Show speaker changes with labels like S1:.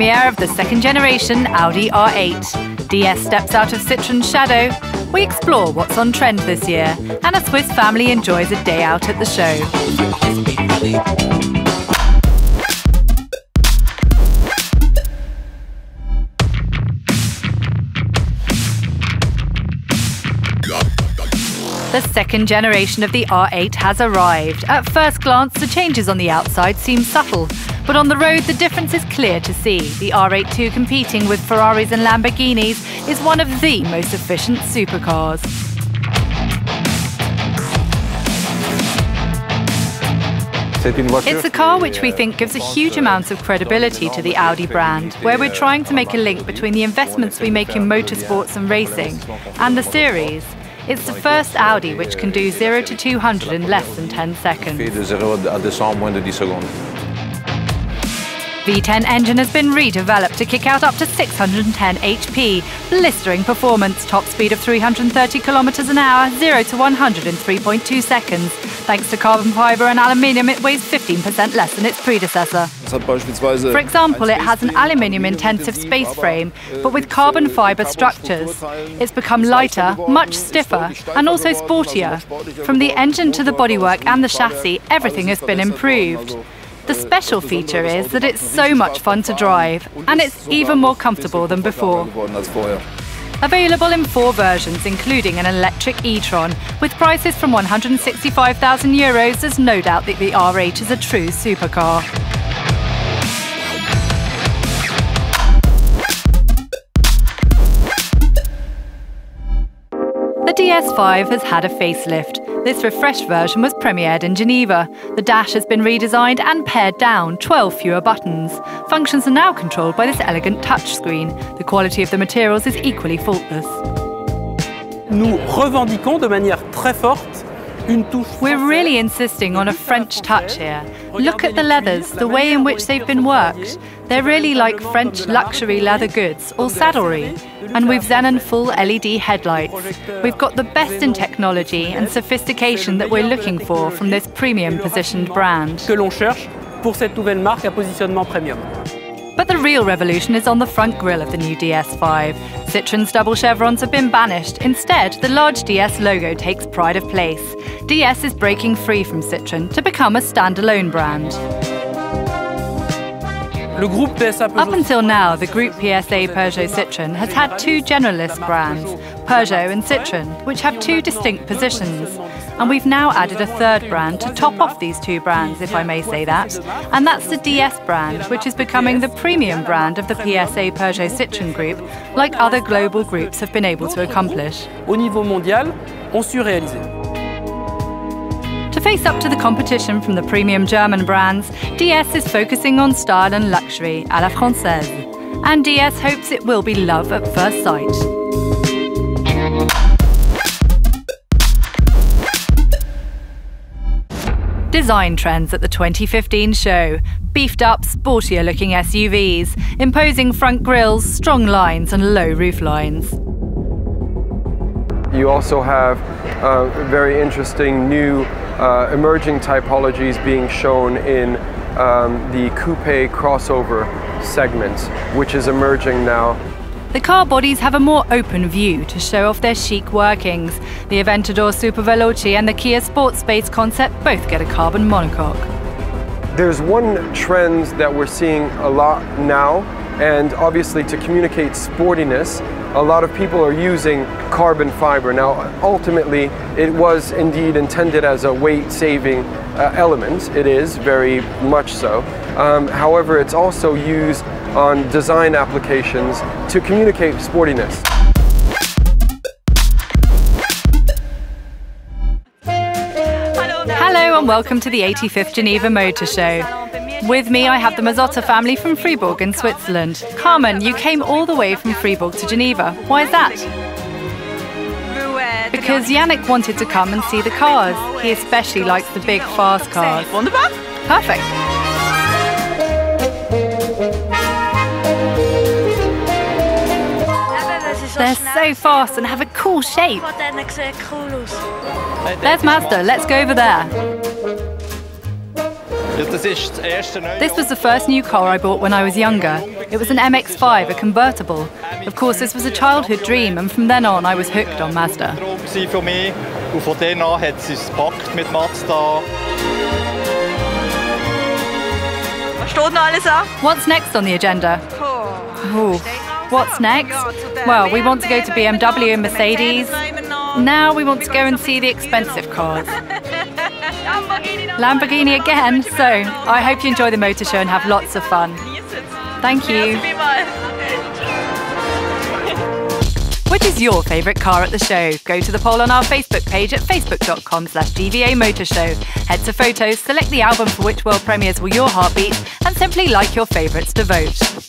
S1: premiere of the second generation Audi R8. DS steps out of Citroen's shadow. We explore what's on trend this year, and a Swiss family enjoys a day out at the show. The second generation of the R8 has arrived. At first glance, the changes on the outside seem subtle, but on the road the difference is clear to see. The R8 competing with Ferraris and Lamborghinis is one of the most efficient supercars. It's a car which we think gives a huge amount of credibility to the Audi brand, where we're trying to make a link between the investments we make in motorsports and racing and the series. It's the first Audi which can do 0 to 200 in less than 10 seconds. V10 engine has been redeveloped to kick out up to 610 HP, blistering performance, top speed of 330 km an hour, 0 to 100 in 3.2 seconds. Thanks to carbon fibre and aluminium, it weighs 15% less than its predecessor. For example, it has an aluminium-intensive space frame, but with carbon fibre structures. It's become lighter, much stiffer, and also sportier. From the engine to the bodywork and the chassis, everything has been improved. The special feature is that it's so much fun to drive, and it's even more comfortable than before. Available in 4 versions, including an electric e-tron, with prices from €165,000, there's no doubt that the R8 is a true supercar. The DS5 has had a facelift. This refreshed version was premiered in Geneva. The dash has been redesigned and pared down, 12 fewer buttons. Functions are now controlled by this elegant touchscreen. The quality of the materials is equally faultless.
S2: Nous revendiquons de manière très forte une touche.
S1: We're really insisting on a French touch here. Look at the leathers, the way in which they've been worked. They're really like French luxury leather goods or saddlery. And we've Xenon full LED headlights. We've got the best in technology and sophistication that we're looking for from this premium positioned brand.
S2: Que l'on cherche pour cette nouvelle marque à positionnement premium.
S1: But the real revolution is on the front grille of the new DS5. Citroen's double chevrons have been banished. Instead, the large DS logo takes pride of place. DS is breaking free from Citroen to become a standalone brand. Up until now, the Group PSA Peugeot Citroën has had 2 generalist brands, Peugeot and Citroën, which have 2 distinct positions. And we've now added a 3rd brand to top off these 2 brands, if I may say that. And that's the DS brand, which is becoming the premium brand of the PSA Peugeot Citroën Group, like other global groups have been able to accomplish.
S2: Au niveau mondial, ont su réaliser.
S1: To face up to the competition from the premium German brands, DS is focusing on style and luxury à la française. And DS hopes it will be love at first sight. Design trends at the 2015 show. Beefed up, sportier looking SUVs, imposing front grilles, strong lines and low roof lines.
S3: You also have very interesting new emerging typologies being shown in the coupe crossover segment, which is emerging now.
S1: The car bodies have a more open view to show off their chic workings. The Aventador Superveloce and the Kia Sportspace concept both get a carbon monocoque.
S3: There's one trend that we're seeing a lot now, and obviously to communicate sportiness, a lot of people are using carbon fiber. Now, ultimately, it was indeed intended as a weight-saving element. It is, very much so. However, it's also used on design applications to communicate sportiness.
S1: Hello and welcome to the 85th Geneva Motor Show. With me I have the Mazzotta family from Fribourg in Switzerland. Carmen, you came all the way from Fribourg to Geneva. Why is that? Because Yannick wanted to come and see the cars. He especially likes the big, fast cars.
S4: Wunderbar.
S1: Perfect. They're so fast and have a cool shape. There's Mazda. Let's go over there. This was the first new car I bought when I was younger. It was an MX-5, a convertible. Of course, this was a childhood dream, and from then on I was hooked on Mazda. What's next on the agenda? Ooh. What's next? Well, we want to go to BMW and Mercedes. Now we want to go and see the expensive cars. Lamborghini again. So, I hope you enjoy the motor show and have lots of fun. Thank you. Which is your favourite car at the show? Go to the poll on our Facebook page at facebook.com/GVA Motor Show. Head to photos, select the album for which world premieres will your heart beat, and simply like your favourites to vote.